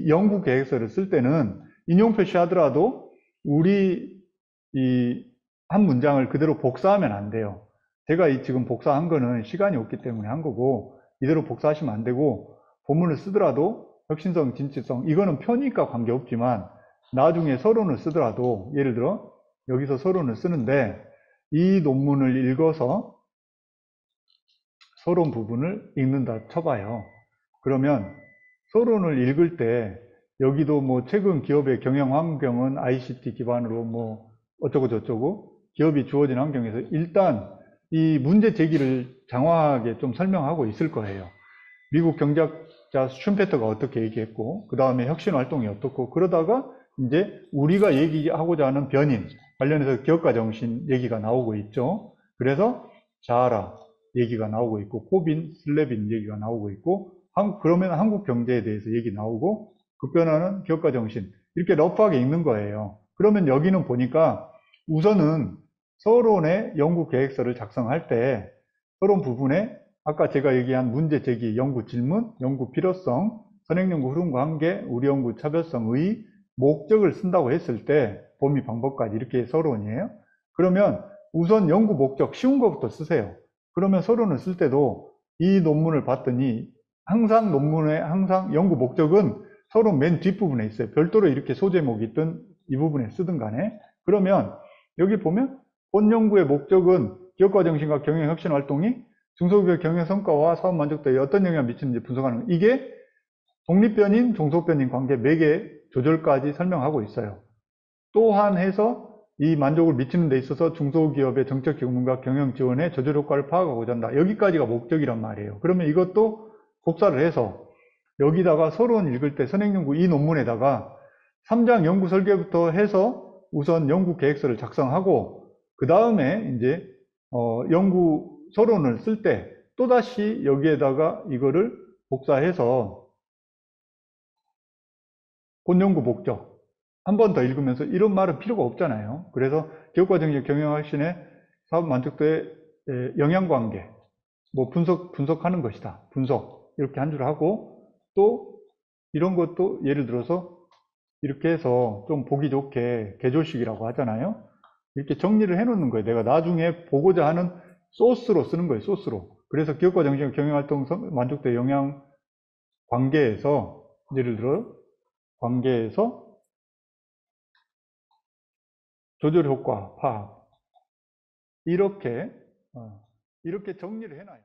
이 연구 계획서를 쓸 때는 인용 표시하더라도 우리 이 한 문장을 그대로 복사하면 안 돼요. 제가 지금 복사한 거는 시간이 없기 때문에 한 거고, 이대로 복사하시면 안 되고, 본문을 쓰더라도 혁신성, 진취성, 이거는 표니까 관계없지만 나중에 서론을 쓰더라도, 예를 들어 여기서 서론을 쓰는데 이 논문을 읽어서 서론 부분을 읽는다 쳐봐요. 그러면 서론을 읽을 때 여기도 뭐 최근 기업의 경영 환경은 ICT 기반으로 뭐 어쩌고 저쩌고 기업이 주어진 환경에서 일단 이 문제 제기를 장황하게 좀 설명하고 있을 거예요. 미국 경제학자 슈펜터가 어떻게 얘기했고, 그 다음에 혁신 활동이 어떻고, 그러다가 이제 우리가 얘기하고자 하는 변인 관련해서 기업가 정신 얘기가 나오고 있죠. 그래서 자아라 얘기가 나오고 있고, 코빈, 슬래빈 얘기가 나오고 있고, 그러면 한국 경제에 대해서 얘기 나오고, 급변하는 기업가 정신, 이렇게 러프하게 읽는 거예요. 그러면 여기는 보니까 우선은 서론의 연구 계획서를 작성할 때 서론 부분에 아까 제가 얘기한 문제 제기, 연구 질문, 연구 필요성, 선행연구 흐름 관계, 우리 연구 차별성의 목적을 쓴다고 했을 때 범위 방법까지 이렇게 서론이에요. 그러면 우선 연구 목적 쉬운 것부터 쓰세요. 그러면 서론을 쓸 때도 이 논문을 봤더니 항상 논문의 항상 연구 목적은 서론 맨 뒷부분에 있어요. 별도로 이렇게 소제목이 있든 이 부분에 쓰든 간에. 그러면 여기 보면 본 연구의 목적은 기업가 정신과 경영 혁신 활동이 중소기업 경영 성과와 사업 만족도에 어떤 영향을 미치는지 분석하는, 이게 독립변인, 종속변인 관계 매개 조절까지 설명하고 있어요. 또한 해서 이 만족을 미치는 데 있어서 중소기업의 정책 기능과 경영 지원에 조절 효과를 파악하고자 한다. 여기까지가 목적이란 말이에요. 그러면 이것도 복사를 해서 여기다가 서론 읽을 때 선행연구 이 논문에다가 3장 연구 설계부터 해서 우선 연구 계획서를 작성하고, 그 다음에 이제 연구 서론을 쓸 때 또다시 여기에다가 이거를 복사해서 본 연구 목적 한 번 더 읽으면서, 이런 말은 필요가 없잖아요. 그래서 기업가 정신 경영 혁신의 사업 만족도의 영향관계 뭐 분석하는 것이다. 분석 이렇게 한 줄 하고, 또 이런 것도 예를 들어서 이렇게 해서 좀 보기 좋게 개조식이라고 하잖아요. 이렇게 정리를 해 놓는 거예요. 내가 나중에 보고자 하는 소스로 쓰는 거예요. 소스로. 그래서 기업과 정신 경영활동 만족도의 영향 관계에서, 예를 들어 관계에서 조절 효과 파악, 이렇게 정리를 해놔요.